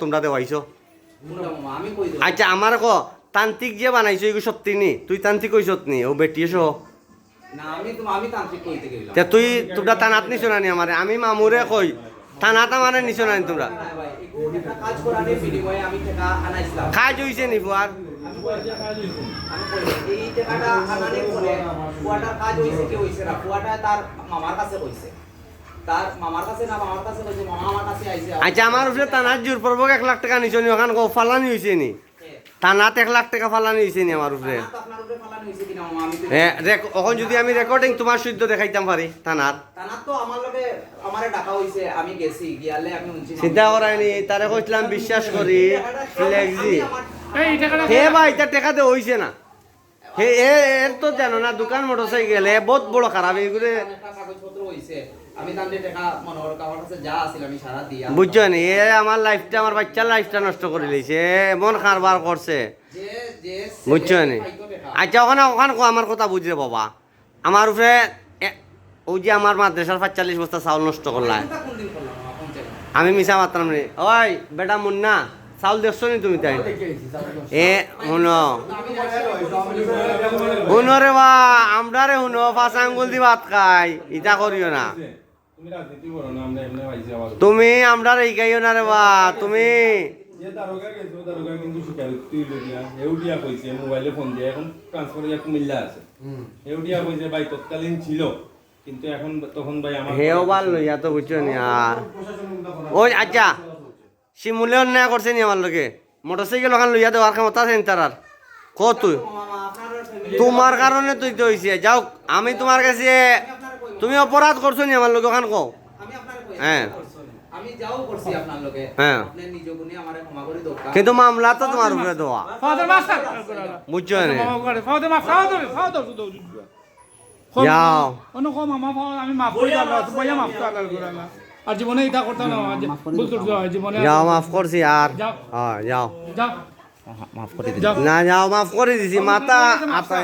তোমরা দেওয়াইছো আচ্ছা আমার ক তান্ত্রিক যে বানাইছো এগুলো সত্যি নি তুই তান্ত্রিক কইছত নি ও বেটি এসো তুই তোমরা তানাত নিছো না নি আমারে আমি মামুরে কই তানাত আমারে নিছো না নি তোমরা কাজ হইছে নি ফুয়ার আচ্ছা আমার উপরে তানাত জোর পড়বো 1 লাখ টাকা নিছো নি ওখান ফালানি হয়েছে নি তানাত 1 লাখ টাকা ফালানি হয়েছে নি আমার উপরে হ্যাঁ এখন যদি আমি রেকর্ডিং তোমার সৈদ্য দেখাইতাম পারি তানাত চিন্তা করাইনি তারে কইছিলাম বিশ্বাস করি ফ্লেক্সি হে ভাই তার টাকা দে হইছে না হে এর তো জানো না দোকান মোটরসাইকেল বহুত বড় খারাপ এইগুলো বুঝছো নি এ আমার লাইফটা আমার বাচ্চার লাইফটা নষ্ট করে লইছে এমন কারবার করছে বুঝছো নি আচ্ছা ওখানে আমার কথা বুঝরে বাবা আমার উপরে ওই যে আমার মাদ্রাসার 45 বস্তা চাউল নষ্ট করলাম আমি মিশা মাত্রাম নি ওই বেটা মুন্না চাউল দেখছো নি তুমি তাই এ শুনো রে বা আমরা রে শুনো 5 আঙ্গুল দি ভাত খাই ইটা করিও না তুমি আমরা শিকাইও না রে বা তুমি আচ্ছা শিমুলে অন্যায় করছে নি আমার লোকে মোটরসাইকেল ওখান লইয়া দেওয়ার ক্ষমতা আছে তার কত তুই তোমার কারণে তুই তো হইছে যাও আমি তোমার কাছে তুমি অপরাধ করছো নি আমার লোক ওখান কও হ্যাঁ হ্যাঁ কিন্তু মামলা তো তোমার উপরে দেওয়া বুঝছো না যাও আর জীবনে এটা করতে না ভুল করতে হয় জীবনে যাও মাফ করছি আর হ্যাঁ যাও মাফ করে দিছি না যাও মাফ করে দিছি মাথা আতা